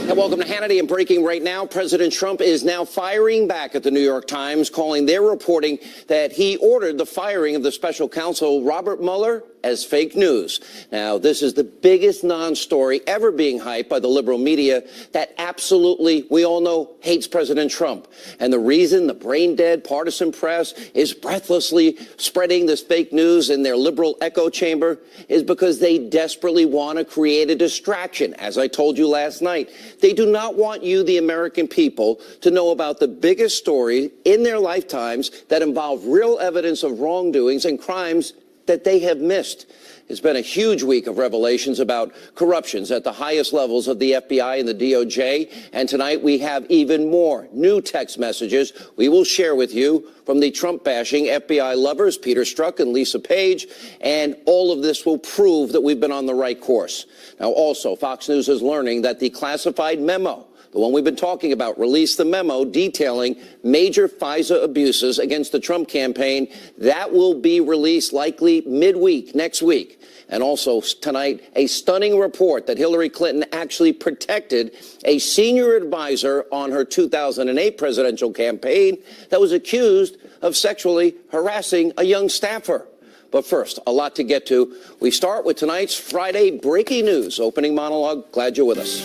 And welcome to Hannity. And breaking right now, President Trump is now firing back at the New York Times, calling their reporting that he ordered the firing of the special counsel Robert Mueller as fake news. Now, this is the biggest non-story ever being hyped by the liberal media that absolutely, we all know, hates President Trump. And the reason the brain-dead partisan press is breathlessly spreading this fake news in their liberal echo chamber is because they desperately want to create a distraction. As I told you last night, they do not want you, the American people, to know about the biggest story in their lifetimes that involve real evidence of wrongdoings and crimes that they have missed. It's been a huge week of revelations about corruptions at the highest levels of the FBI and the DOJ. And tonight we have even more new text messages we will share with you from the Trump-bashing FBI lovers, Peter Strzok and Lisa Page. And all of this will prove that we've been on the right course. Now, also, Fox News is learning that the classified memo, the one we've been talking about, released the memo detailing major FISA abuses against the Trump campaign. That will be released likely midweek, next week. And also tonight, a stunning report that Hillary Clinton actually protected a senior advisor on her 2008 presidential campaign that was accused of sexually harassing a young staffer. But first, a lot to get to. We start with tonight's Friday breaking news opening monologue. Glad you're with us.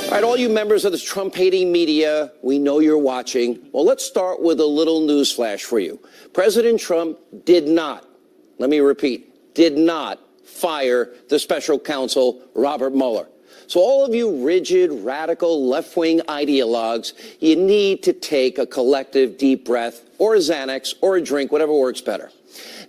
All right, all you members of this Trump-hating media, we know you're watching. Well, let's start with a little news flash for you. President Trump did not, let me repeat, did not fire the special counsel, Robert Mueller. So all of you rigid, radical, left-wing ideologues, you need to take a collective deep breath or a Xanax or a drink, whatever works better.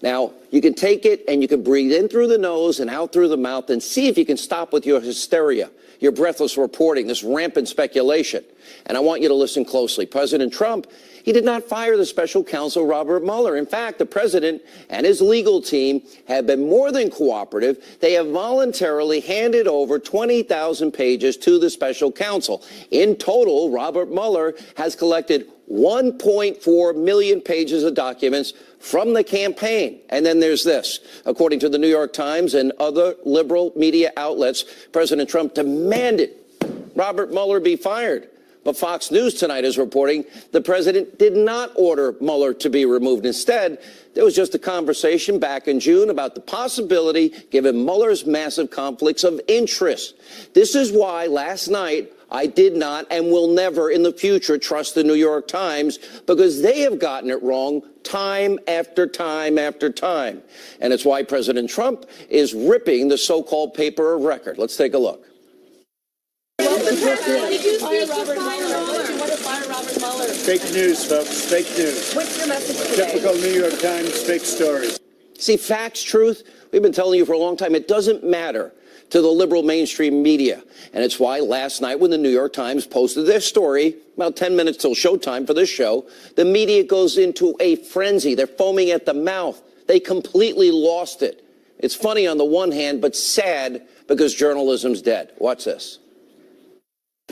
Now, you can take it and you can breathe in through the nose and out through the mouth and see if you can stop with your hysteria, your breathless reporting, this rampant speculation. And I want you to listen closely. President Trump, he did not fire the special counsel, Robert Mueller. In fact, the president and his legal team have been more than cooperative. They have voluntarily handed over 20,000 pages to the special counsel. In total, Robert Mueller has collected 1.4 million pages of documents from the campaign. And then there's this. According to the New York Times and other liberal media outlets, President Trump demanded Robert Mueller be fired. But Fox News tonight is reporting the president did not order Mueller to be removed. Instead, there was just a conversation back in June about the possibility, given Mueller's massive conflicts of interest. This is why last night I did not and will never in the future trust the New York Times, because they have gotten it wrong time after time after time. And it's why President Trump is ripping the so-called paper of record. Let's take a look. Did you fire Robert Mueller? Did you want to fire Robert Mueller? Fake news, folks. Fake news. What's your message today? Typical New York Times fake stories. See, facts, truth, we've been telling you for a long time, it doesn't matter to the liberal mainstream media. And it's why last night when the New York Times posted their story, about 10 minutes till showtime for this show, the media goes into a frenzy. They're foaming at the mouth. They completely lost it. It's funny on the one hand, but sad because journalism's dead. Watch this.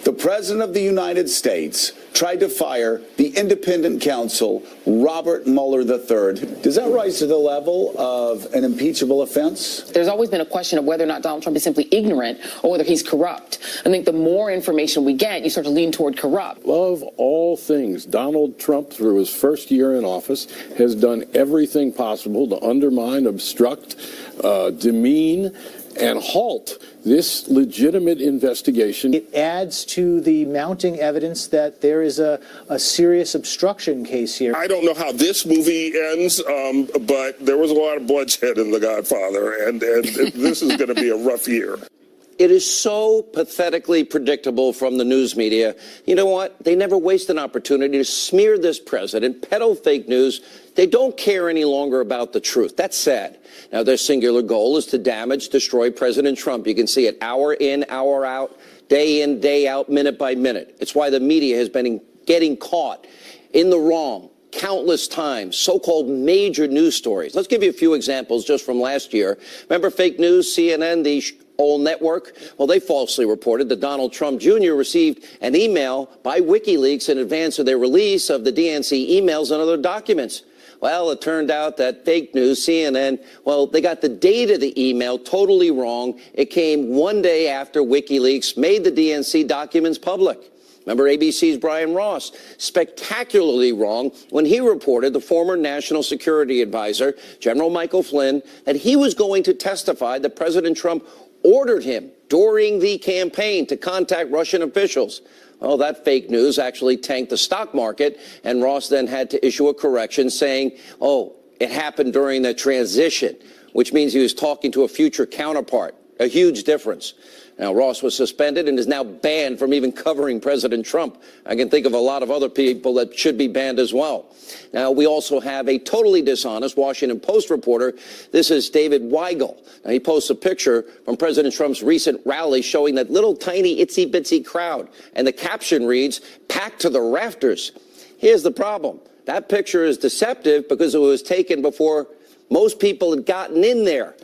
The President of the United States tried to fire the independent counsel, Robert Mueller III. Does that rise to the level of an impeachable offense? There's always been a question of whether or not Donald Trump is simply ignorant or whether he's corrupt. I think the more information we get, you start to lean toward corrupt. Of all things, Donald Trump, through his first year in office, has done everything possible to undermine, obstruct, demean, and halt this legitimate investigation. It adds to the mounting evidence that there is a serious obstruction case here. I don't know how this movie ends, but there was a lot of bloodshed in The Godfather, and this is going to be a rough year. It is so pathetically predictable from the news media. You know what? They never waste an opportunity to smear this president, peddle fake news. They don't care any longer about the truth. That's sad. Now, their singular goal is to damage, destroy President Trump. You can see it hour in, hour out, day in, day out, minute by minute. It's why the media has been getting caught in the wrong countless times, so-called major news stories. Let's give you a few examples just from last year. Remember fake news, CNN, the old network? Well, they falsely reported that Donald Trump Jr. received an email by WikiLeaks in advance of their release of the DNC emails and other documents. Well, it turned out that fake news, CNN, well, they got the date of the email totally wrong. It came one day after WikiLeaks made the DNC documents public. Remember ABC's Brian Ross, spectacularly wrong when he reported, the former National Security Advisor, General Michael Flynn, that he was going to testify that President Trump ordered him during the campaign to contact Russian officials. Well, that fake news actually tanked the stock market, and Ross then had to issue a correction saying, oh, it happened during the transition, which means he was talking to a future counterpart. A huge difference. Now, Ross was suspended and is now banned from even covering President Trump. I can think of a lot of other people that should be banned as well. Now, we also have a totally dishonest Washington Post reporter. This is David Weigel. Now, he posts a picture from President Trump's recent rally showing that little tiny itsy-bitsy crowd. And the caption reads, packed to the rafters. Here's the problem. That picture is deceptive because it was taken before most people had gotten in there.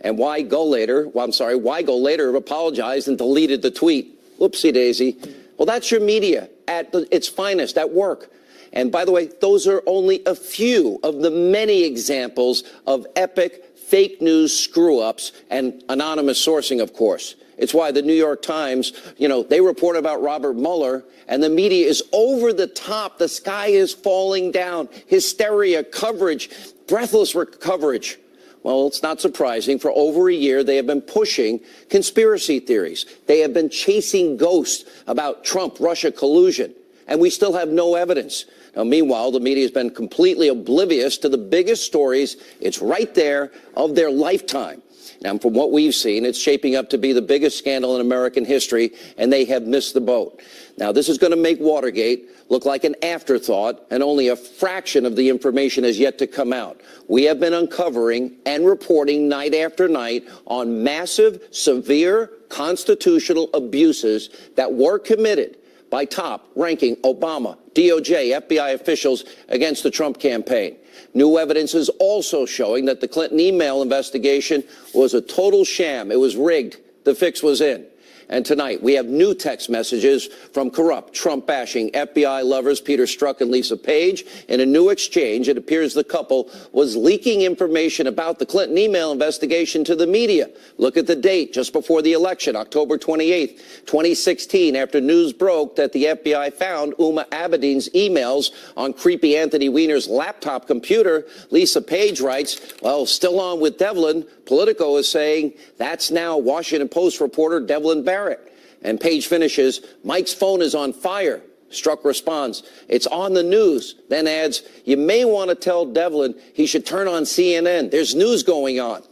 And Weigel later apologized and deleted the tweet. Whoopsie daisy. Well, that's your media at its finest, at work. And by the way, those are only a few of the many examples of epic fake news screw-ups and anonymous sourcing, of course. It's why the New York Times, they report about Robert Mueller, and the media is over the top. The sky is falling down. Hysteria, coverage, breathless coverage. Well, it's not surprising. For over a year, they have been pushing conspiracy theories. They have been chasing ghosts about Trump-Russia collusion, and we still have no evidence. Now, meanwhile, the media has been completely oblivious to the biggest stories. It's right there of their lifetime. Now, from what we've seen, it's shaping up to be the biggest scandal in American history, and they have missed the boat. Now, this is going to make Watergate look like an afterthought, and only a fraction of the information has yet to come out. We have been uncovering and reporting night after night on massive, severe constitutional abuses that were committed by top-ranking Obama, DOJ, FBI officials against the Trump campaign. New evidence is also showing that the Clinton email investigation was a total sham. It was rigged. The fix was in. And tonight, we have new text messages from corrupt, Trump-bashing FBI lovers Peter Strzok and Lisa Page. In a new exchange, it appears the couple was leaking information about the Clinton email investigation to the media. Look at the date, just before the election, October 28th, 2016, after news broke that the FBI found Uma Abedin's emails on creepy Anthony Weiner's laptop computer. Lisa Page writes, well, still on with Devlin. Politico is saying that's now Washington Post reporter Devlin Barrett. And Page finishes, Mike's phone is on fire. Strzok responds, it's on the news. Then adds, you may want to tell Devlin he should turn on CNN. There's news going on.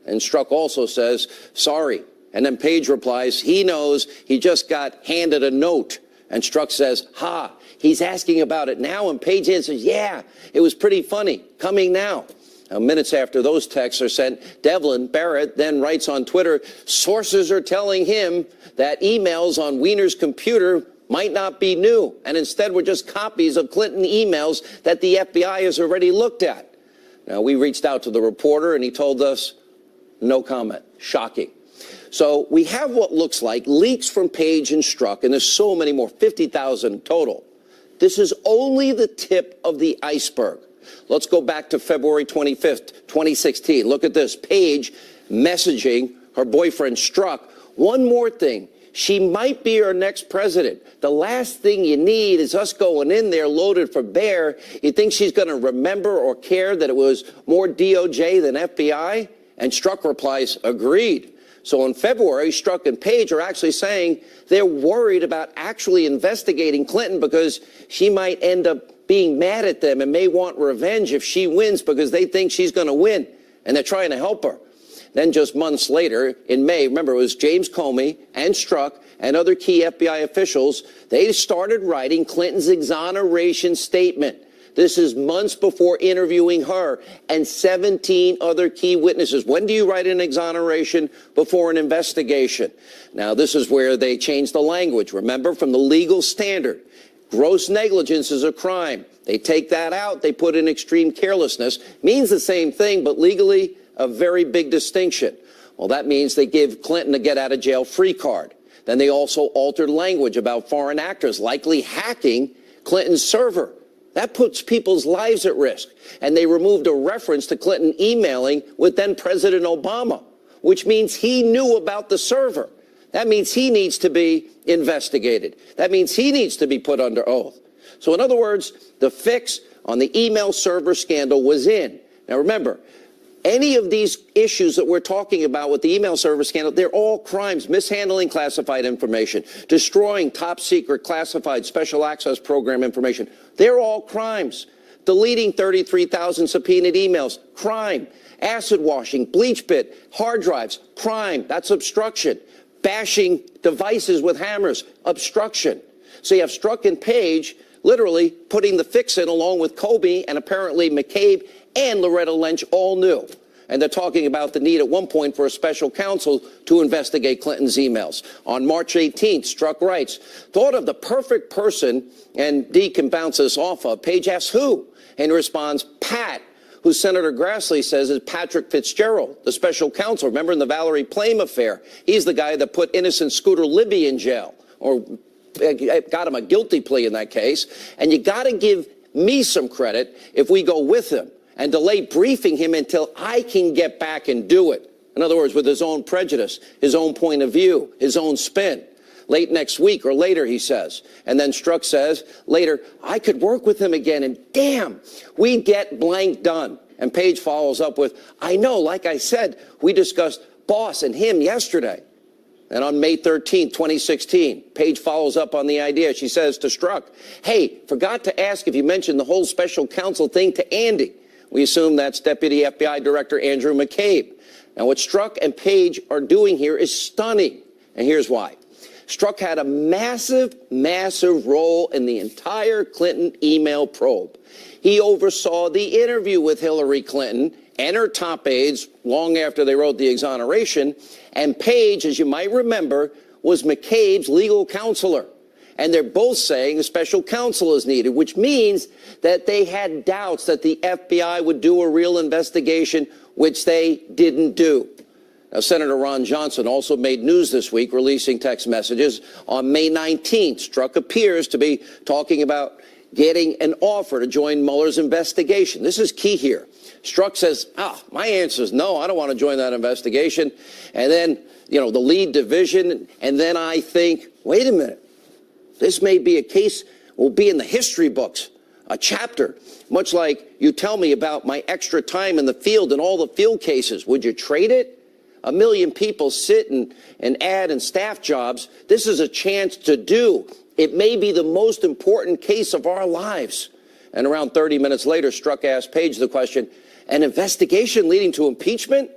And Strzok also says, sorry. And then Page replies, he knows, he just got handed a note. And Strzok says, ha, he's asking about it now. And Page answers, yeah, it was pretty funny. Coming now. Now, minutes after those texts are sent, Devlin Barrett then writes on Twitter, sources are telling him that emails on Weiner's computer might not be new, and instead were just copies of Clinton emails that the FBI has already looked at. Now, we reached out to the reporter, and he told us, no comment. Shocking. So we have what looks like leaks from Page and Strzok, and there's so many more, 50,000 total. This is only the tip of the iceberg. Let's go back to February 25th, 2016. Look at this. Page messaging her boyfriend Strzok. One more thing. She might be our next president. The last thing you need is us going in there loaded for bear. You think she's going to remember or care that it was more DOJ than FBI? And Strzok replies, agreed. So in February, Strzok and Page are actually saying they're worried about actually investigating Clinton because she might end up being mad at them and may want revenge if she wins because they think she's going to win, and they're trying to help her. Then just months later, in May, remember, it was James Comey and Strzok and other key FBI officials. They started writing Clinton's exoneration statement. This is months before interviewing her and 17 other key witnesses. When do you write an exoneration before an investigation? Now, this is where they changed the language, remember, from the legal standard. Gross negligence is a crime. They take that out. They put in extreme carelessness. Means the same thing, but legally a very big distinction. Well, that means they give Clinton a get-out-of-jail-free card. Then they also altered language about foreign actors likely hacking Clinton's server. That puts people's lives at risk. And they removed a reference to Clinton emailing with then President Obama, which means he knew about the server. That means he needs to be investigated. That means he needs to be put under oath. So in other words, the fix on the email server scandal was in. Now remember, any of these issues that we're talking about with the email server scandal, they're all crimes: mishandling classified information, destroying top secret classified special access program information. They're all crimes. Deleting 33,000 subpoenaed emails, crime. Acid washing, bleach pit, hard drives, crime. That's obstruction. Bashing devices with hammers, obstruction. So you have Strzok and Page literally putting the fix in along with Comey, and apparently McCabe and Loretta Lynch all knew. And they're talking about the need at one point for a special counsel to investigate Clinton's emails. On March 18th, Strzok writes, thought of the perfect person, and Dee can bounce this off of. Page asks who? And responds, Pat, who Senator Grassley says is Patrick Fitzgerald, the special counsel. Remember in the Valerie Plame affair? He's the guy that put innocent Scooter Libby in jail, or got him a guilty plea in that case. And you got to give me some credit if we go with him and delay briefing him until I can get back and do it. In other words, with his own prejudice, his own point of view, his own spin. Late next week or later, he says. And then Strzok says later, I could work with him again, and damn, we get blank done. And Page follows up with, I know, like I said, we discussed boss and him yesterday. And on May 13th, 2016, Page follows up on the idea. She says to Strzok, hey, forgot to ask if you mentioned the whole special counsel thing to Andy. We assume that's Deputy FBI Director Andrew McCabe. Now, what Strzok and Page are doing here is stunning. And here's why. Strzok had a massive, massive role in the entire Clinton email probe. He oversaw the interview with Hillary Clinton and her top aides long after they wrote the exoneration. And Page, as you might remember, was McCabe's legal counselor. And they're both saying a special counsel is needed, which means that they had doubts that the FBI would do a real investigation, which they didn't do. Now, Senator Ron Johnson also made news this week, releasing text messages. On May 19th, Strzok appears to be talking about getting an offer to join Mueller's investigation. This is key here. Strzok says, my answer is no, I don't want to join that investigation. And then, the lead division, and then I think, wait a minute, this may be a case, will be in the history books, a chapter, much like you tell me about my extra time in the field and all the field cases. Would you trade it? 1 million people sit and ad and staff jobs. This is a chance to do. It may be the most important case of our lives. And around 30 minutes later, Strzok asked Page the question, an investigation leading to impeachment?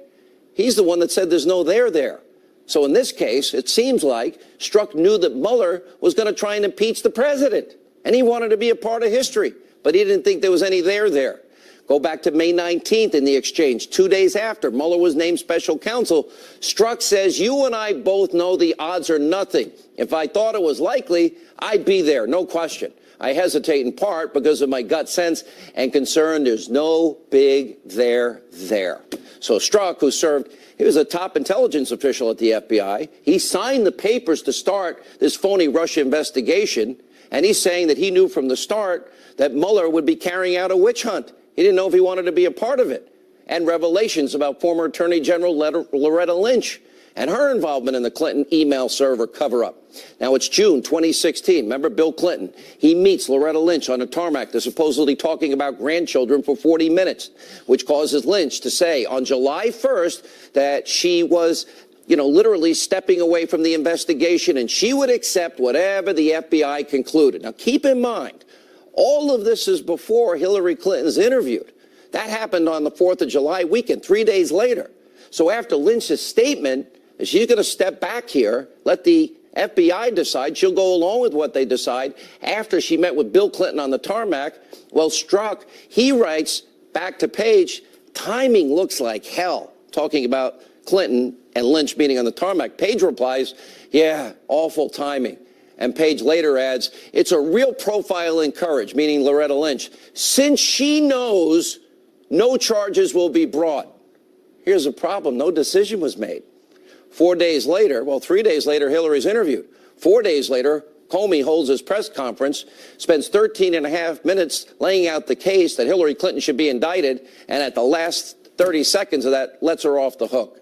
He's the one that said there's no there. So in this case, it seems like Strzok knew that Mueller was going to try and impeach the president. And he wanted to be a part of history. But he didn't think there was any there. Go back to May 19th in the exchange, 2 days after Mueller was named special counsel. Strzok says, you and I both know the odds are nothing. If I thought it was likely, I'd be there, no question. I hesitate in part because of my gut sense and concern there's no big there. So Strzok, who served, he was a top intelligence official at the FBI. He signed the papers to start this phony Russia investigation. And he's saying that he knew from the start that Mueller would be carrying out a witch hunt. He didn't know if he wanted to be a part of it. And revelations about former Attorney General Loretta Lynch and her involvement in the Clinton email server cover-up. Now, it's June 2016. Remember Bill Clinton? He meets Loretta Lynch on a tarmac. They're supposedly talking about grandchildren for 40 minutes, which causes Lynch to say on July 1st that she was, literally stepping away from the investigation and she would accept whatever the FBI concluded. Now, keep in mind, all of this is before Hillary Clinton's interviewed. That happened on the 4th of July weekend, 3 days later. So after Lynch's statement, she's going to step back here, let the FBI decide. She'll go along with what they decide after she met with Bill Clinton on the tarmac. Well, Strzok, he writes back to Page, timing looks like hell, talking about Clinton and Lynch meeting on the tarmac. Page replies, yeah, awful timing. And Page later adds, it's a real profile in courage, meaning Loretta Lynch, since she knows no charges will be brought. Here's the problem. No decision was made. 4 days later, 3 days later, Hillary's interviewed. 4 days later, Comey holds his press conference, spends 13 and a half minutes laying out the case that Hillary Clinton should be indicted, and at the last 30 seconds of that, lets her off the hook.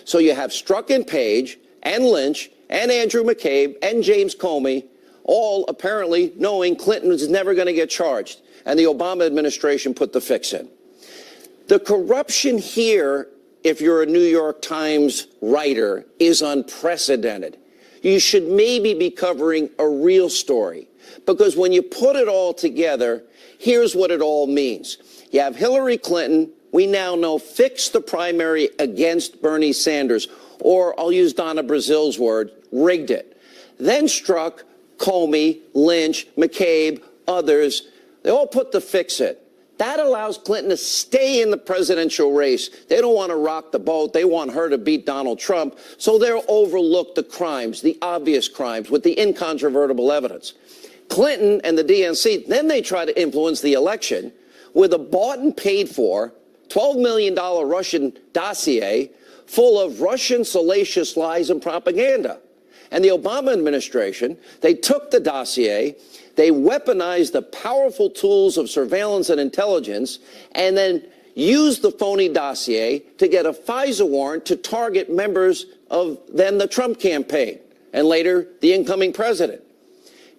So you have Strzok and Page and Lynch and Andrew McCabe and James Comey all apparently knowing Clinton is never going to get charged, and the Obama administration put the fix in. The corruption here, if you're a New York Times writer, is unprecedented. You should maybe be covering a real story, because when you put it all together, here's what it all means. You have Hillary Clinton, we now know, fixed the primary against Bernie Sanders, or I'll use Donna Brazil's word, rigged it. Then Strzok, Comey, Lynch, McCabe, others, they all put the fix in. That allows Clinton to stay in the presidential race. They don't want to rock the boat. They want her to beat Donald Trump. So they'll overlook the crimes, the obvious crimes, with the incontrovertible evidence. Clinton and the DNC, then they try to influence the election with a bought and paid for $12 million Russian dossier full of Russian salacious lies and propaganda. And the Obama administration, they took the dossier, they weaponized the powerful tools of surveillance and intelligence, and then used the phony dossier to get a FISA warrant to target members of then the Trump campaign and later the incoming president.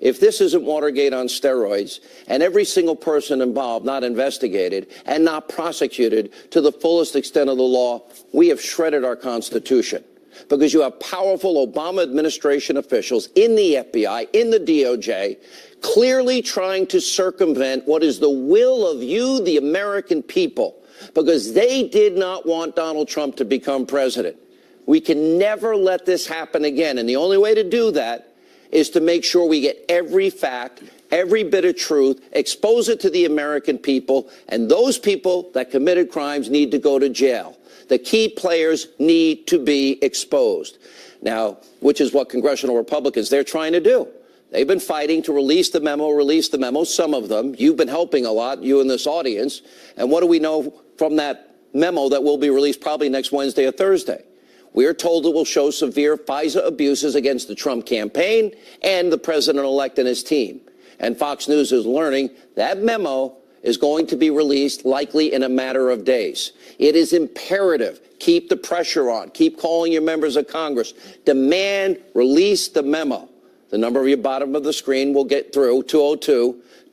If this isn't Watergate on steroids, and every single person involved not investigated and not prosecuted to the fullest extent of the law, we have shredded our Constitution. Because you have powerful Obama administration officials in the FBI, in the DOJ, clearly trying to circumvent what is the will of you, the American people, because they did not want Donald Trump to become president. We can never let this happen again. And the only way to do that is to make sure we get every fact, every bit of truth, expose it to the American people, and those people that committed crimes need to go to jail. The key players need to be exposed. Now, which is what congressional Republicans, they're trying to do. They've been fighting to release the memo, some of them. You've been helping a lot, you in this audience. And what do we know from that memo that will be released probably next Wednesday or Thursday? We are told it will show severe FISA abuses against the Trump campaign and the president-elect and his team. And Fox News is learning that memo is going to be released likely in a matter of days. It is imperative. Keep the pressure on. Keep calling your members of Congress. Demand release the memo. The number of your bottom of the screen will get through,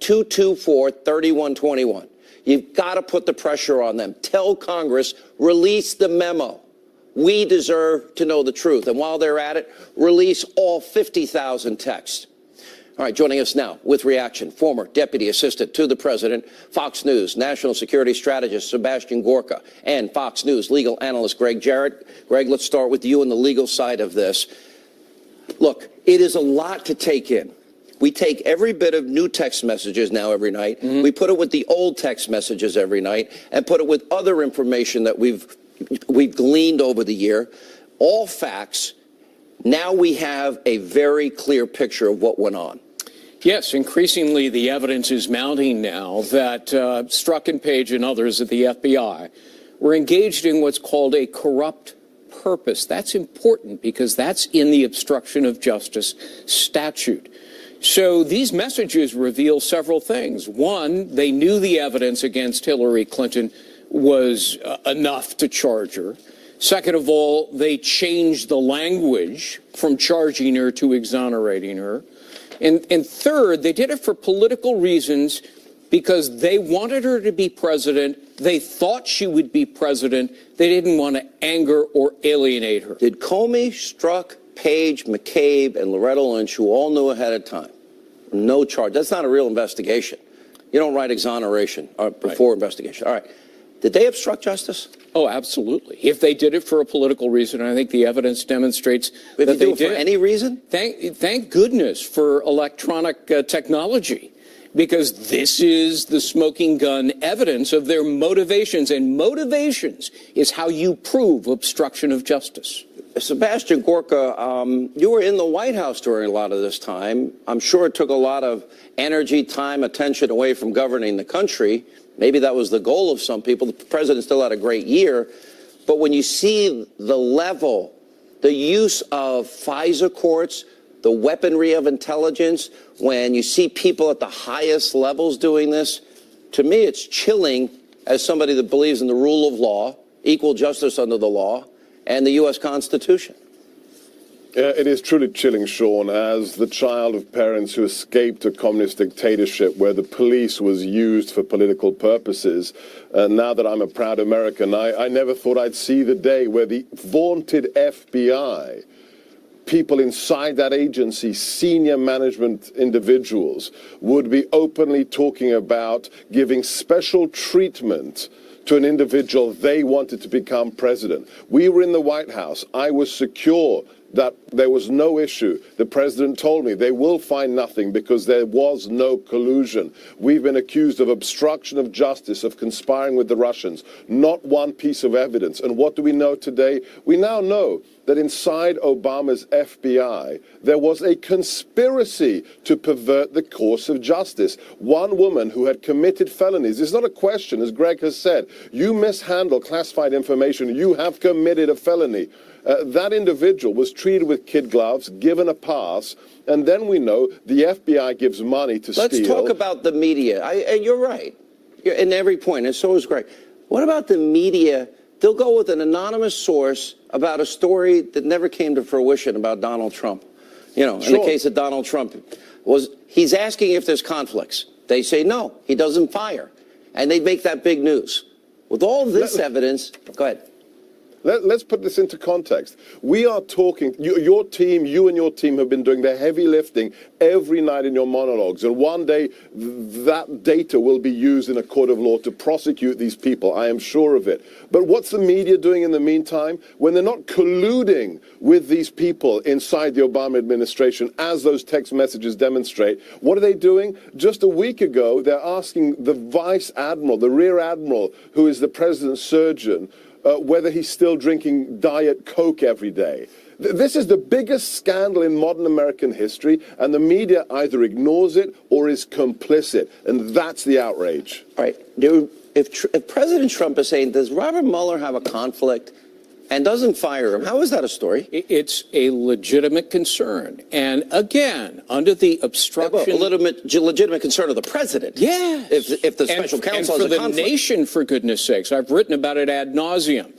202-224-3121. You've got to put the pressure on them. Tell Congress, release the memo. We deserve to know the truth. And while they're at it, release all 50,000 texts. All right, joining us now with reaction, former Deputy Assistant to the President, Fox News National Security Strategist Sebastian Gorka, and Fox News legal analyst Greg Jarrett. Greg, let's start with you on the legal side of this. Look, it is a lot to take in. We take every bit of new text messages now every night. Mm-hmm. We put it with the old text messages every night and put it with other information that we've gleaned over the year. All facts. Now we have a very clear picture of what went on. Yes, increasingly the evidence is mounting now that Strzok and Page and others at the FBI were engaged in what's called a corrupt purpose. That's important because that's in the obstruction of justice statute. So these messages reveal several things. One, they knew the evidence against Hillary Clinton was enough to charge her. Second of all, they changed the language from charging her to exonerating her. And third, they did it for political reasons because they wanted her to be president. They thought she would be president. They didn't want to anger or alienate her. Did Comey, Strzok, Page, McCabe, and Loretta Lynch, who all knew ahead of time, no charge? That's not a real investigation. You don't write exoneration before investigation. All right. Did they obstruct justice? Oh, absolutely. If they did it for a political reason, I think the evidence demonstrates that they did. For any reason? Thank goodness for electronic technology, because this is the smoking gun evidence of their motivations, and motivations is how you prove obstruction of justice. Sebastian Gorka, you were in the White House during a lot of this time. I'm sure it took a lot of energy, time, attention away from governing the country. Maybe that was the goal of some people. The president still had a great year. But when you see the level, the use of FISA courts, the weaponry of intelligence, when you see people at the highest levels doing this, to me it's chilling as somebody that believes in the rule of law, equal justice under the law, and the U.S. Constitution. It is truly chilling, Sean, as the child of parents who escaped a communist dictatorship where the police was used for political purposes. Now that I'm a proud American, I never thought I'd see the day where the vaunted FBI, people inside that agency, senior management individuals, would be openly talking about giving special treatment to an individual they wanted to become president. We were in the White House. I was secure that there was no issue. The president told me they will find nothing because there was no collusion. We've been accused of obstruction of justice, of conspiring with the Russians. Not one piece of evidence. And what do we know today? We now know that inside Obama's FBI, there was a conspiracy to pervert the course of justice. One woman who had committed felonies. It's not a question, as Greg has said. You mishandle classified information, you have committed a felony. That individual was treated with kid gloves, given a pass, and then we know the FBI gives money to steal. Let's talk about the media. And you're right in every point, and so is Greg. What about the media? They'll go with an anonymous source about a story that never came to fruition about Donald Trump. You know, in the case of Donald Trump, he's asking if there's conflicts. They say no, he doesn't fire. And they make that big news. With all this evidence, go ahead. Let's put this into context. We are talking, your team, you and your team have been doing the heavy lifting every night in your monologues. And one day that data will be used in a court of law to prosecute these people. I am sure of it. But what's the media doing in the meantime? When they're not colluding with these people inside the Obama administration, as those text messages demonstrate, what are they doing? Just a week ago, they're asking the vice admiral, the rear admiral, who is the president's surgeon, whether he's still drinking Diet Coke every day. This is the biggest scandal in modern American history, and the media either ignores it or is complicit, and that's the outrage. All right. If President Trump is saying, does Robert Mueller have a conflict and doesn't fire him, how is that a story? It's a legitimate concern. And again, under the obstruction... A legitimate concern of the president. Yes. If the special counsel has a conflict. And for the nation, for goodness sakes. I've written about it ad nauseum.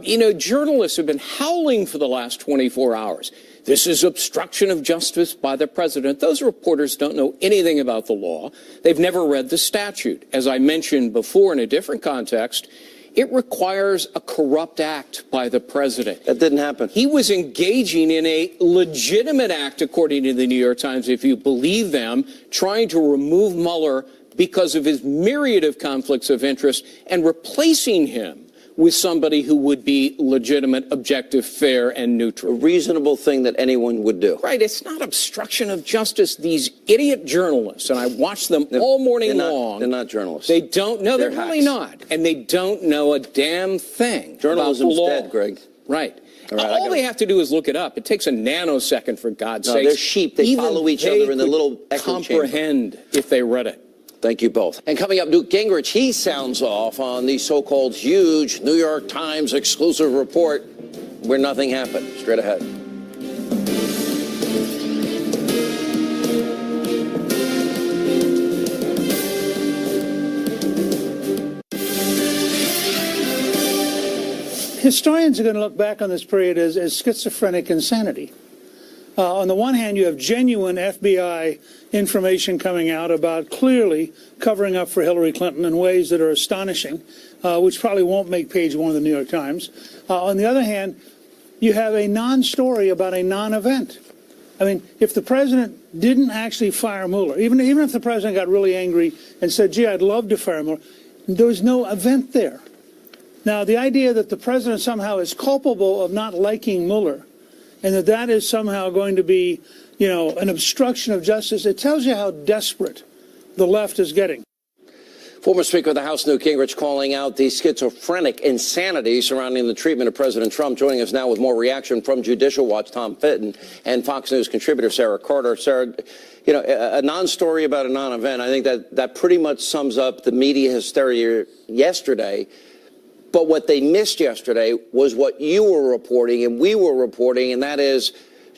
You know, journalists have been howling for the last 24 hours. This is obstruction of justice by the president. Those reporters don't know anything about the law. They've never read the statute. As I mentioned before in a different context, it requires a corrupt act by the president. That didn't happen. He was engaging in a legitimate act, according to the New York Times, if you believe them, trying to remove Mueller because of his myriad of conflicts of interest and replacing him with somebody who would be legitimate, objective, fair, and neutral. A reasonable thing that anyone would do. Right. It's not obstruction of justice. These idiot journalists, and I watch them all morning long. They're not journalists. They don't know. They're really hacks. not. And they don't know a damn thing. Journalism's about the law. dead, Greg. Right. Right, all they have to do is look it up. It takes a nanosecond, for God's sake. They're sheep. They follow each other in the little echo comprehend chamber. If they read it. Thank you both. And coming up, Newt Gingrich, he sounds off on the so-called huge New York Times exclusive report where nothing happened. Straight ahead. Historians are going to look back on this period as schizophrenic insanity. On the one hand, you have genuine FBI information coming out about clearly covering up for Hillary Clinton in ways that are astonishing, which probably won't make page one of the New York Times. On the other hand, you have a non-story about a non-event. I mean, if the president didn't actually fire Mueller, even if the president got really angry and said, gee, I'd love to fire Mueller, there was no event there. Now, the idea that the president somehow is culpable of not liking Mueller and that is somehow going to be, you know, an obstruction of justice, it tells you how desperate the left is getting. Former Speaker of the House, Newt Gingrich, calling out the schizophrenic insanity surrounding the treatment of President Trump. Joining us now with more reaction from Judicial Watch, Tom Fitton, and Fox News contributor Sarah Carter. Sarah, you know, a non-story about a non-event. I think that pretty much sums up the media hysteria yesterday. But what they missed yesterday was what you were reporting and we were reporting, and that is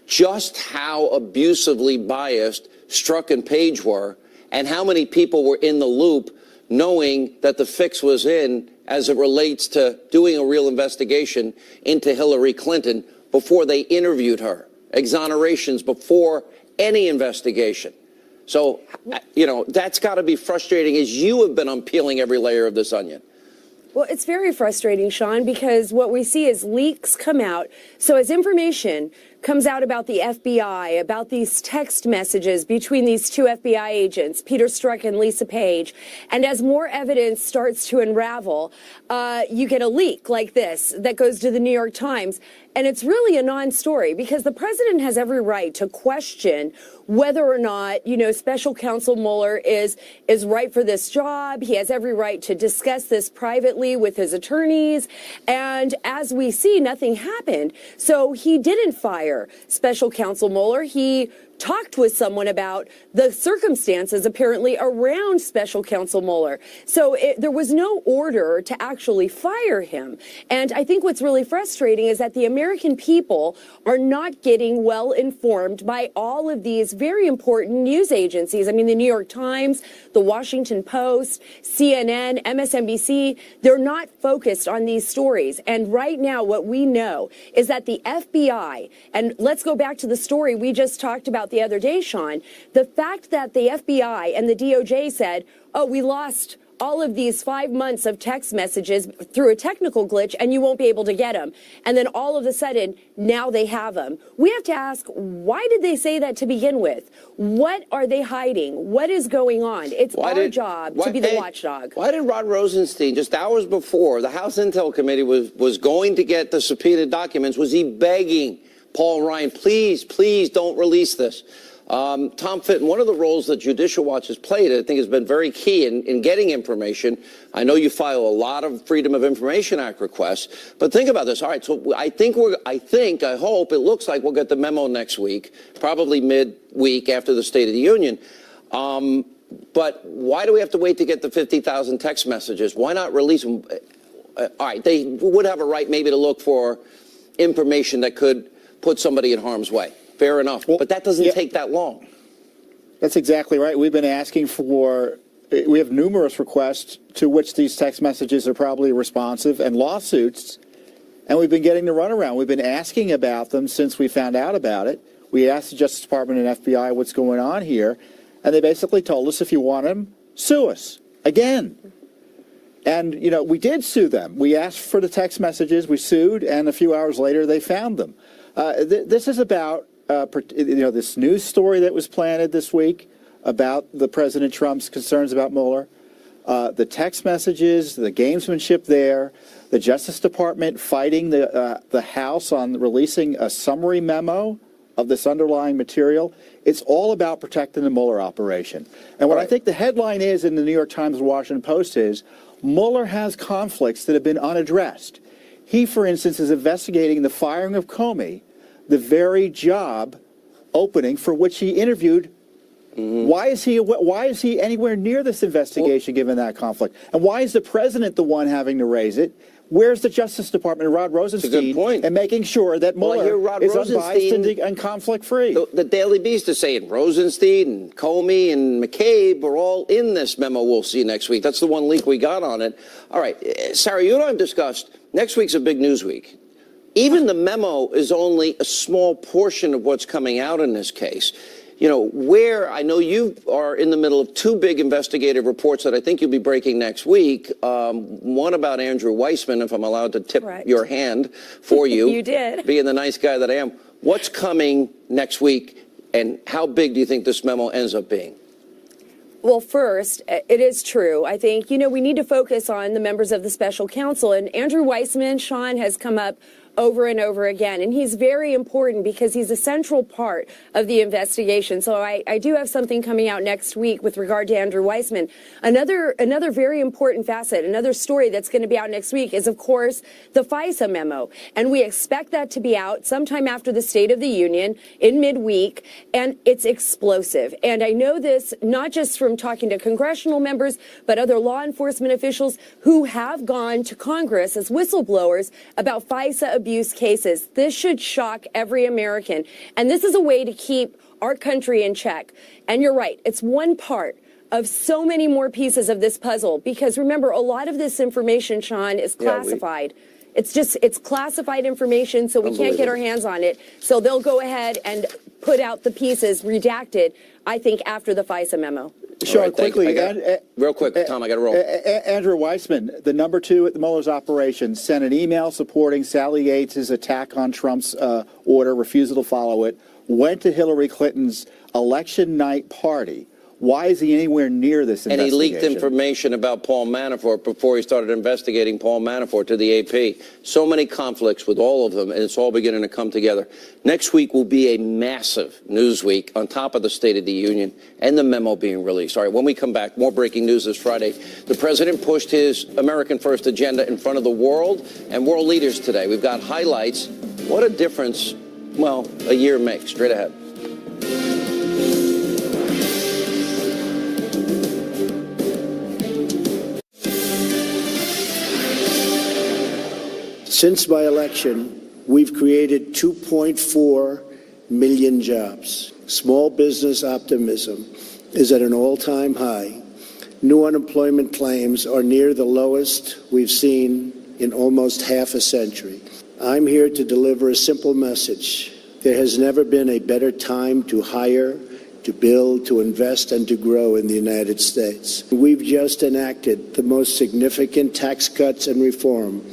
just how abusively biased Strzok and Page were, and how many people were in the loop knowing that the fix was in as it relates to doing a real investigation into Hillary Clinton before they interviewed her. Exonerations before any investigation. So, you know, that's got to be frustrating as you have been unpeeling every layer of this onion. Well, it's very frustrating, Sean, because what we see is leaks come out. So as information comes out about the FBI, about these text messages between these two FBI agents, Peter Strzok and Lisa Page, and as more evidence starts to unravel, you get a leak like this that goes to the New York Times. And it's really a non-story because the president has every right to question whether or not, you know, Special Counsel Mueller is right for this job. He has every right to discuss this privately with his attorneys. And as we see, nothing happened. So he didn't fire Special Counsel Mueller. He talked with someone about the circumstances apparently around Special Counsel Mueller. So there was no order to actually fire him. And I think what's really frustrating is that the American people are not getting well informed by all of these very important news agencies. I mean, the New York Times, the Washington Post, CNN, MSNBC, they're not focused on these stories. And right now, what we know is that the FBI, and let's go back to the story we just talked about the other day, Sean, the fact that the FBI and the DOJ said, oh, we lost all of these 5 months of text messages through a technical glitch and you won't be able to get them. And then all of a sudden, now they have them. We have to ask, why did they say that to begin with? What are they hiding? What is going on? It's our job to be the watchdog. Why did Rod Rosenstein, just hours before the House Intel Committee was going to get the subpoenaed documents, was he begging Paul Ryan, please, please don't release this? Tom Fitton, one of the roles that Judicial Watch has played, I think, has been very key in getting information. I know you file a lot of Freedom of Information Act requests, but think about this. All right, so I hope, it looks like we'll get the memo next week, probably midweek after the State of the Union. But why do we have to wait to get the 50,000 text messages? Why not release them? All right, they would have a right maybe to look for information that could put somebody in harm's way. Fair enough. Well, but that doesn't take that long. That's exactly right. We've been asking for, we have numerous requests to which these text messages are probably responsive and lawsuits, and we've been getting the runaround. We've been asking about them since we found out about it. We asked the Justice Department and FBI what's going on here, and they basically told us if you want them, sue us again. And, you know, we did sue them. We asked for the text messages, we sued, and a few hours later they found them. This is about, this news story that was planted this week about the President Trump's concerns about Mueller, the text messages, the gamesmanship there, the Justice Department fighting the House on releasing a summary memo of this underlying material. It's all about protecting the Mueller operation. And what I think the headline is in the New York Times and Washington Post is, Mueller has conflicts that have been unaddressed. He, for instance, is investigating the firing of Comey, the very job opening for which he interviewed. Why is he anywhere near this investigation given that conflict? And why is the president the one having to raise it? Where's the Justice Department and Rod Rosenstein and making sure that Mueller is unbiased and conflict-free? The Daily Beast is saying Rosenstein and Comey and McCabe are all in this memo we'll see next week. That's the one leak we got on it. All right, Sarah, you and I have discussed next week's a big news week. Even the memo is only a small portion of what's coming out in this case. You know, where I know you are in the middle of two big investigative reports that I think you'll be breaking next week. One about Andrew Weissman, if I'm allowed to tip your hand for you. You did. Being the nice guy that I am. What's coming next week, and how big do you think this memo ends up being? Well, first, it is true. I think, you know, we need to focus on the members of the special counsel. And Andrew Weissman, Sean, has come up over and over again. And he's very important because he's a central part of the investigation. So I do have something coming out next week with regard to Andrew Weissman. Another very important facet, another story that's going to be out next week is, of course, the FISA memo. And we expect that to be out sometime after the State of the Union in midweek. And it's explosive. And I know this not just from talking to congressional members, but other law enforcement officials who have gone to Congress as whistleblowers about FISA abuse cases. This should shock every American. And this is a way to keep our country in check. And you're right, it's one part of so many more pieces of this puzzle. Because remember, a lot of this information, Sean, is classified. It's classified information, so we can't get our hands on it. So they'll go ahead and put out the pieces redacted, I think, after the FISA memo. Sean, right, quickly, real quick, Tom, I got to roll. Andrew Weissman, the number 2 at the Mueller's operation, sent an email supporting Sally Yates' attack on Trump's order, refusal to follow it, went to Hillary Clinton's election night party. Why is he anywhere near this investigation? And he leaked information about Paul Manafort before he started investigating Paul Manafort to the AP. So many conflicts with all of them, and it's all beginning to come together. Next week will be a massive news week on top of the State of the Union and the memo being released. All right, when we come back, more breaking news this Friday. The president pushed his American First agenda in front of the world and world leaders today. We've got highlights. What a difference, well, a year makes. Straight ahead. Since my election, we've created 2.4 million jobs. Small business optimism is at an all-time high. New unemployment claims are near the lowest we've seen in almost half a century. I'm here to deliver a simple message. There has never been a better time to hire, to build, to invest, and to grow in the United States. We've just enacted the most significant tax cuts and reform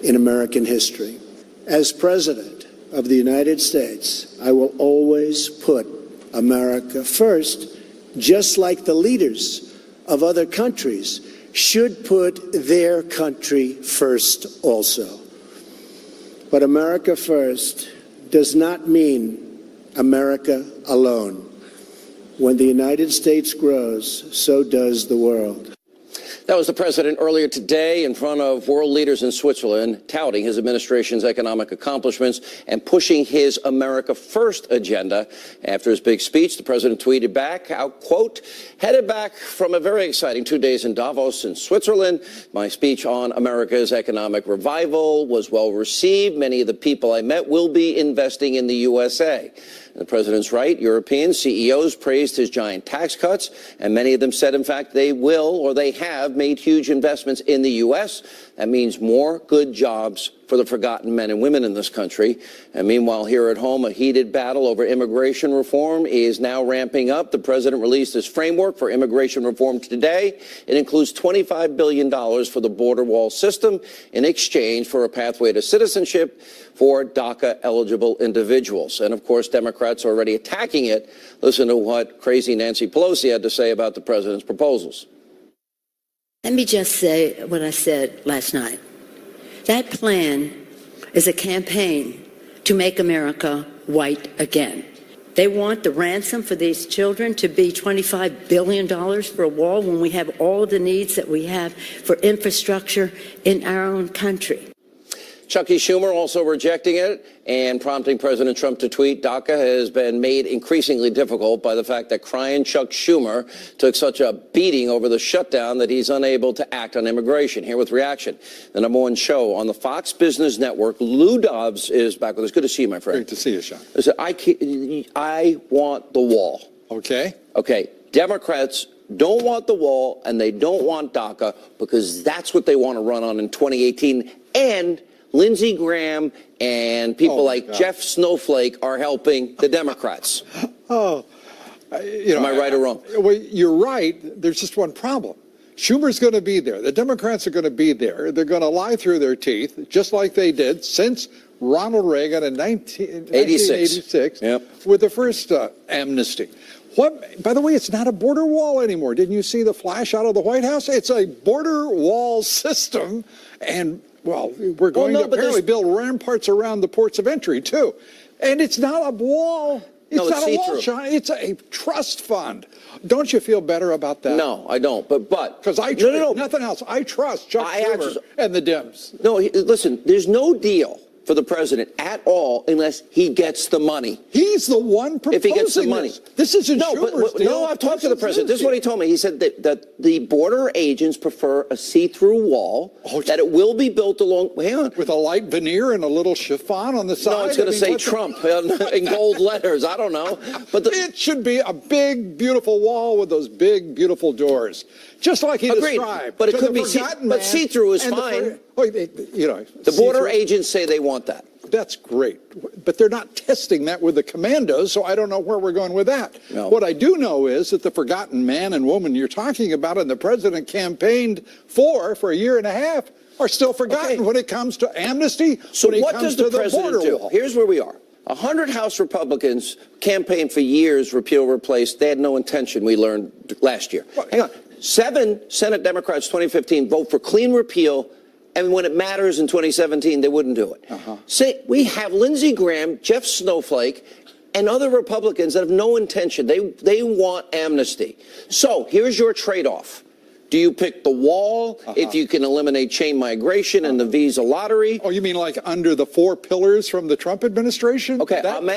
in American history. As President of the United States, I will always put America first, just like the leaders of other countries should put their country first also. But America first does not mean America alone. When the United States grows, so does the world. That was the president earlier today in front of world leaders in Switzerland, touting his administration's economic accomplishments and pushing his America First agenda. After his big speech, the president tweeted back, out, quote, headed back from a very exciting 2 days in Davos in Switzerland. My speech on America's economic revival was well received. Many of the people I met will be investing in the USA. The president's right. European CEOs praised his giant tax cuts, and many of them said, in fact, they will or they have made huge investments in the U.S. That means more good jobs for the forgotten men and women in this country. And meanwhile, here at home, a heated battle over immigration reform is now ramping up. The president released his framework for immigration reform today. It includes $25 billion for the border wall system in exchange for a pathway to citizenship for DACA-eligible individuals. And, of course, Democrats are already attacking it. Listen to what crazy Nancy Pelosi had to say about the president's proposals. Let me just say what I said last night. That plan is a campaign to make America white again. They want the ransom for these children to be $25 billion for a wall when we have all the needs that we have for infrastructure in our own country. Chucky Schumer also rejecting it and prompting President Trump to tweet, DACA has been made increasingly difficult by the fact that crying Chuck Schumer took such a beating over the shutdown that he's unable to act on immigration. Here with reaction, the #1 show on the Fox Business Network, Lou Dobbs is back with us. Good to see you, my friend. Great to see you, Sean. Listen, I want the wall. Okay. Okay. Democrats don't want the wall and they don't want DACA because that's what they want to run on in 2018. And Lindsey Graham and people like Jeff Snowflake are helping the Democrats. Am I right or wrong? Well, you're right. There's just one problem. Schumer's going to be there. The Democrats are going to be there. They're going to lie through their teeth, just like they did since Ronald Reagan in 1986 with the first amnesty. By the way, it's not a border wall anymore. Didn't you see the flash out of the White House? It's a border wall system, and well, we're going to apparently build ramparts around the ports of entry, too. And it's not a wall. It's not a wall, Sean. It's a trust fund. Don't you feel better about that? No, I don't. But because I nothing else. I trust Chuck Schumer and the Dems. No, listen. There's no deal for the president at all unless he gets the money. He's the one proposing if he gets the money. This isn't no, Schumer's deal. No, I've talked to the president. This is what he told me. He said that the border agents prefer a see-through wall, that it will be built along, hang on. With a light veneer and a little chiffon on the side. No, it's going to say Trump in gold letters. I don't know. But it should be a big, beautiful wall with those big, beautiful doors. Just like he described. But it could be but see-through is fine. The border agents say they want that. That's great. But they're not testing that with the commandos, so I don't know where we're going with that. No. What I do know is that the forgotten man and woman you're talking about and the president campaigned for a year and a half are still forgotten when it comes to amnesty, So when it what comes does the to president do? wall. Here's where we are. 100 House Republicans campaigned for years, repeal, replace. They had no intention, we learned last year. Hang on. 7 Senate Democrats, 2015, vote for clean repeal, and when it matters in 2017, they wouldn't do it. Say, we have Lindsey Graham, Jeff Snowflake, and other Republicans that have no intention. They want amnesty. So here's your trade-off. Do you pick the wall if you can eliminate chain migration and the visa lottery? Oh, you mean like under the 4 pillars from the Trump administration? Okay, I'm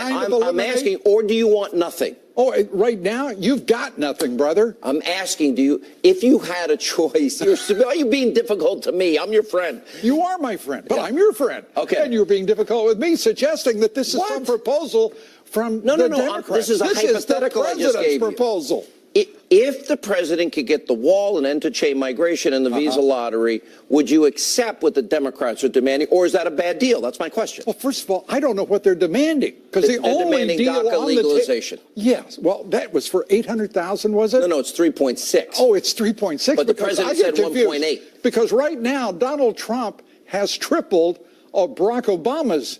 asking, or do you want nothing? Oh, right now, you've got nothing, brother. I'm asking, if you had a choice, are you being difficult to me? I'm your friend. You are my friend, but I'm your friend. Okay. And you're being difficult with me, suggesting that this is some proposal from the Democrats. This is a hypothetical I just gave you. Proposal. If the president could get the wall and end to chain migration and the visa lottery, would you accept what the Democrats are demanding, or is that a bad deal? That's my question. Well, first of all, I don't know what they're demanding, because the only demanding deal DACA on legalization. Yes, well, that was for 800,000, was it? No, it's 3.6. Oh, it's 3.6. But the president said 1.8. Because right now, Donald Trump has tripled Barack Obama's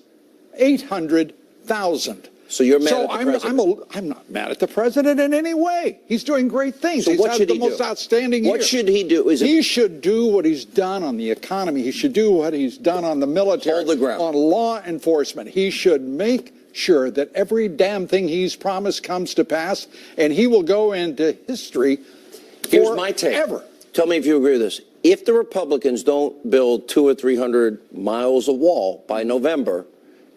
800,000. So you're mad at the president? I'm not mad at the president in any way. He's doing great things. So He's had the most outstanding year. What should he do? He should do what he's done on the economy. He should do what he's done on the military. Hold the ground. On law enforcement. He should make sure that every damn thing he's promised comes to pass, and he will go into history Here's my take. Forever. Tell me if you agree with this. If the Republicans don't build 200 or 300 miles of wall by November,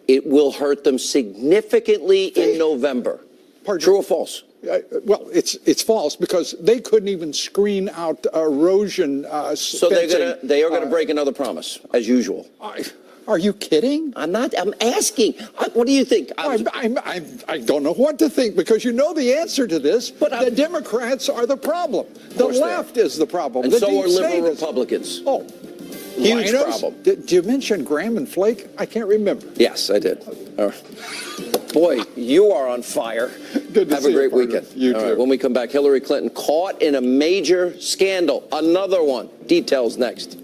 it will hurt them significantly in November. True or false? Well, it's false, because they couldn't even screen out erosion. So they are gonna break another promise, as usual. Are you kidding? I'm not. I'm asking. What do you think? I don't know what to think, because you know the answer to this. But the Democrats are the problem. The left is the problem. And the so deep are liberal state Republicans. Oh. Huge Rhinos? problem. Did you mention Graham and Flake? I can't remember. Yes, I did. All right. Boy, you are on fire. Good to Have see a great you, weekend. You All too. right, when we come back, Hillary Clinton caught in a major scandal. Another one. Details next.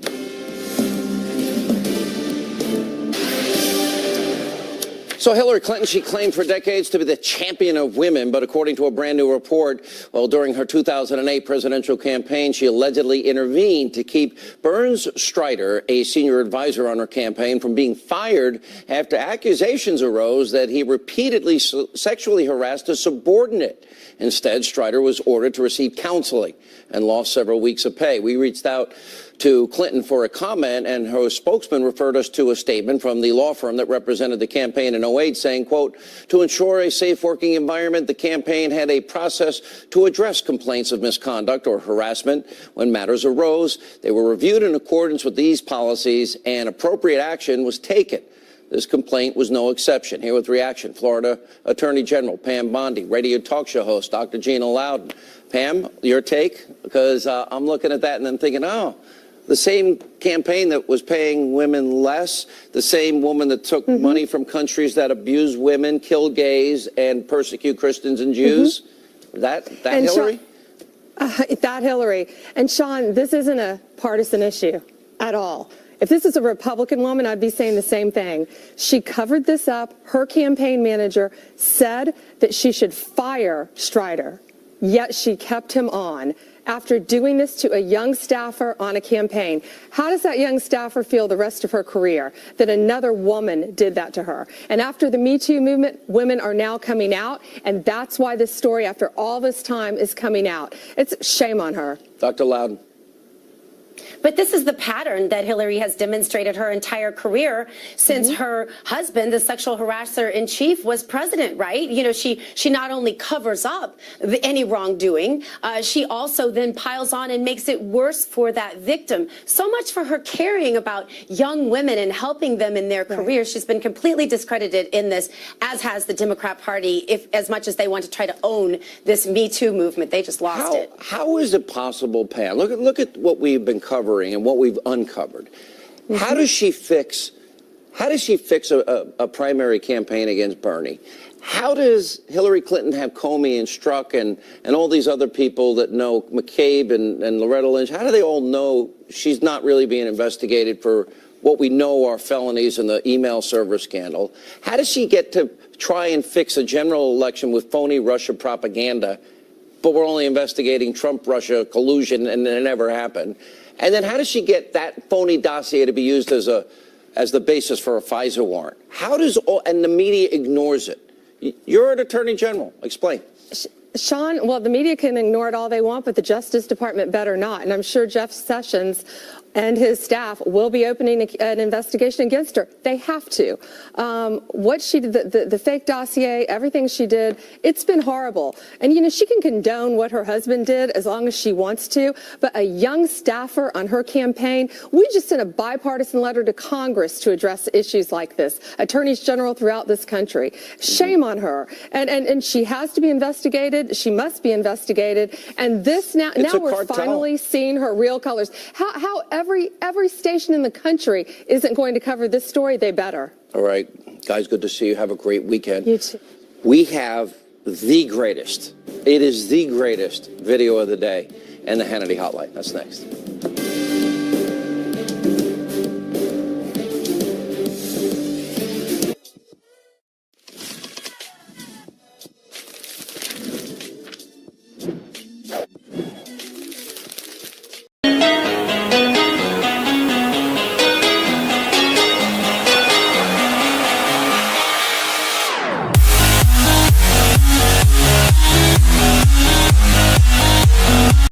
So Hillary Clinton, she claimed for decades to be the champion of women, but according to a brand new report, during her 2008 presidential campaign, she allegedly intervened to keep Burns Strider, a senior advisor on her campaign, from being fired after accusations arose that he repeatedly sexually harassed a subordinate. Instead, Strider was ordered to receive counseling and lost several weeks of pay. We reached out to Clinton for a comment, and her spokesman referred us to a statement from the law firm that represented the campaign in 08 saying, quote, to ensure a safe working environment, the campaign had a process to address complaints of misconduct or harassment when matters arose. They were reviewed in accordance with these policies, and appropriate action was taken. This complaint was no exception. Here with reaction, Florida Attorney General Pam Bondi, radio talk show host Dr. Gina Loudon. Pam, your take? Because I'm looking at that and then thinking, oh, the same campaign that was paying women less, the same woman that took money from countries that abuse women, kill gays, and persecute Christians and Jews. That Hillary? That Hillary. And Sean, this isn't a partisan issue at all. If this is a Republican woman, I'd be saying the same thing. She covered this up. Her campaign manager said that she should fire Strider, yet she kept him on after doing this to a young staffer on a campaign. How does that young staffer feel the rest of her career that another woman did that to her? And after the Me Too movement, women are now coming out, and that's why this story, after all this time, is coming out. It's shame on her. Dr. Loudon. But this is the pattern that Hillary has demonstrated her entire career since her husband, the sexual harasser in chief, was president, right? You know, she not only covers up any wrongdoing, she also then piles on and makes it worse for that victim. So much for her caring about young women and helping them in their careers. She's been completely discredited in this, as has the Democrat Party, as much as they want to try to own this Me Too movement. They just lost it. How is it possible, Pam? Look at what we've been covering and what we've uncovered. How does she fix a primary campaign against Bernie? How does Hillary Clinton have Comey and Strzok and all these other people that know McCabe and Loretta Lynch? How do they all know she's not really being investigated for what we know are felonies in the email server scandal? How does she get to try and fix a general election with phony Russia propaganda, but we're only investigating Trump-Russia collusion and it never happened? And then how does she get that phony dossier to be used as the basis for a FISA warrant? How does and the media ignores it? You're an attorney general. Explain. Sean, well, the media can ignore it all they want, but the Justice Department better not. And I'm sure Jeff Sessions and his staff will be opening an investigation against her. They have to. What she did, the fake dossier, everything she did, it's been horrible. And, you know, she can condone what her husband did as long as she wants to. But a young staffer on her campaign, we just sent a bipartisan letter to Congress to address issues like this. Attorneys general throughout this country. Shame on her. And she has to be investigated. She must be investigated. And this now we're finally seeing her real colors. How every station in the country isn't going to cover this story, they better. All right. Guys, good to see you. Have a great weekend. You too. We have the greatest. It is the greatest video of the day and the Hannity Hotline. That's next.